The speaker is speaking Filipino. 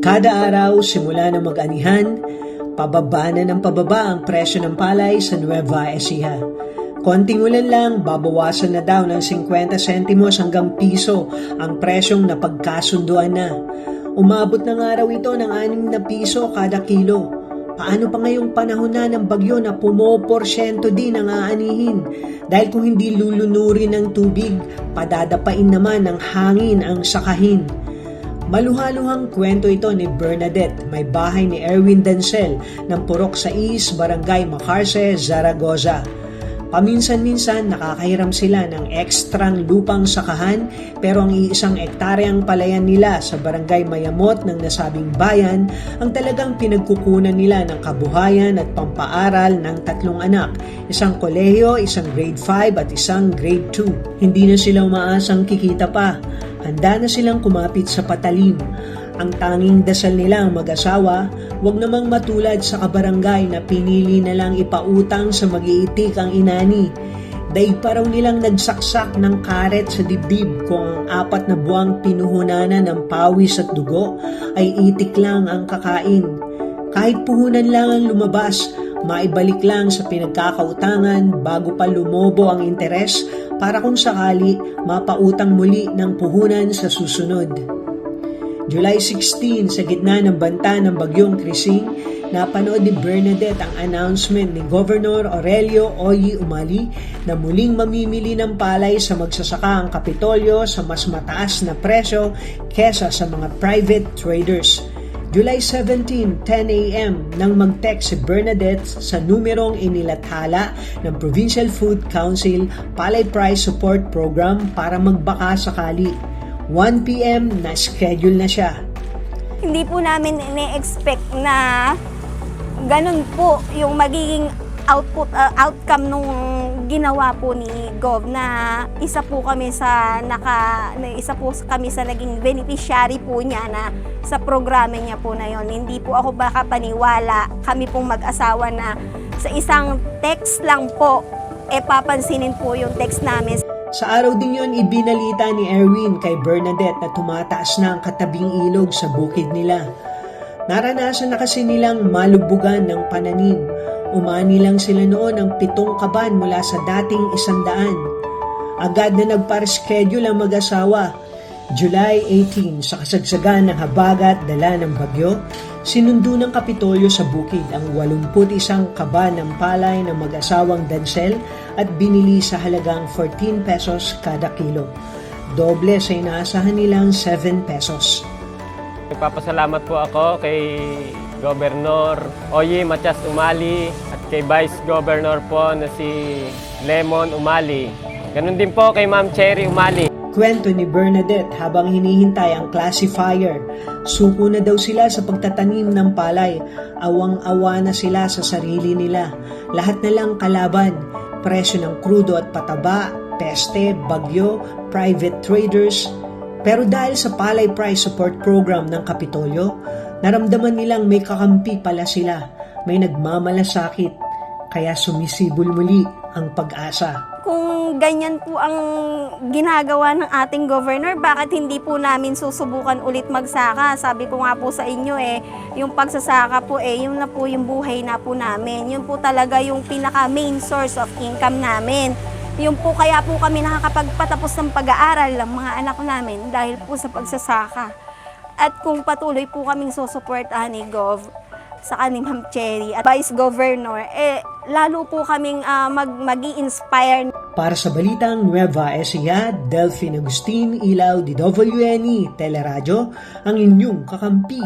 Kada araw, simula ng mag-anihan, pababa na ng pababa ang presyo ng palay sa Nueva Ecija. Konting ulan lang, babawasan na daw ng 50 sentimos hanggang piso ang presyong napagkasunduan na. Umabot ng araw ito ng 6 na piso kada kilo. Paano pa ngayong panahon na ng bagyo na pumoporsyento din ang aanihin? Dahil kung hindi lulunurin ng tubig, padadapain naman ng hangin ang sakahin. Maluhaluhang kwento ito ni Bernadette, may bahay ni Erwin Dancel ng Purok 6, Barangay Macarce, Zaragoza. Paminsan-minsan nakakahiram sila ng ekstrang lupang sakahan pero ang iisang ektaryang palayan nila sa Barangay Mayamot ng nasabing bayan ang talagang pinagkukunan nila ng kabuhayan at pampaaral ng 3 anak, isang kolehiyo, isang grade 5 at isang grade 2. Hindi na sila umaasang kikita pa, handa na silang kumapit sa patalim. Ang tanging dasal nila ang mag-asawa, wag namang matulad sa kabarangay na pinili na lang ipautang sa mag-iitik ang inani. Daig pa raw nilang nagsaksak ng karet sa dibdib kung ang 4 na buwang pinuhunanan ng pawis at dugo ay itik lang ang kakain. Kahit puhunan lang ang lumabas, maibalik lang sa pinagkakautangan bago pa lumobo ang interes para kung sakali mapautang muli ng puhunan sa susunod. July 16, sa gitna ng banta ng bagyong Krising, napanood ni Bernadette ang announcement ni Governor Aurelio Oy Umali na muling mamimili ng palay sa magsasaka ang Kapitolyo sa mas mataas na presyo kesa sa mga private traders. July 17, 10 a.m. nang mag-text si Bernadette sa numerong inilathala ng Provincial Food Council Palay Price Support Program para magbaka sakali. 1 p.m. na schedule na siya. Hindi po namin ine-expect na ganun po yung magiging outcome nung ginawa po ni Gov na isa po kami sa naging beneficiary po niya na sa programa niya po na yon. Hindi po ako baka paniwala, kami pong mag-asawa na sa isang text lang po papansinin po yung text namin. Sa araw din yon, ibinalita ni Erwin kay Bernadette na tumataas na ang katabing ilog sa bukid nila. Naranasan na kasi nilang malubugan ng pananim. Umani lang sila noon ng 7 kaban mula sa dating 100. Agad na nagpa-reschedule ang mag-asawa. July 18, sa kasagsagan ng habagat dala ng bagyo, sinundo ng Kapitolyo sa bukid ang 81 kaban ng palay ng mag-asawang Dancel at binili sa halagang 14 pesos kada kilo. Doble sa inaasahan nilang 7 pesos. Nagpapasalamat po ako kay Governor Oy Matias Umali at kay Vice Governor po na si Lemon Umali. Ganun din po kay Ma'am Cherry Umali. Kwento ni Bernadette habang hinihintay ang classifier. Suko na daw sila sa pagtatanim ng palay. Awang-awa na sila sa sarili nila. Lahat na lang kalaban. Presyo ng krudo at pataba, peste, bagyo, private traders. Pero dahil sa Palay Price Support Program ng Kapitolyo, naramdaman nilang may kakampi pala sila. May nagmamalasakit. Kaya sumisibol muli ang pag-asa. Kung ganyan po ang ginagawa ng ating governor, bakit hindi po namin susubukan ulit magsaka? Sabi ko nga po sa inyo yung pagsasaka po yun na po yung buhay na po namin. Yun po talaga yung pinaka main source of income namin. Yun po kaya po kami nakakapagpatapos ng pag-aaral ng mga anak namin dahil po sa pagsasaka. At kung patuloy po kaming susuportahan ni Gov, sa ni Ma'am Cherry at Vice Governor, lalo po kaming mag-i-inspire. Para sa Balitang Nueva Ecija, Delphine Agustin, Ilaw, DWNE, Teleradyo, ang inyong kakampi.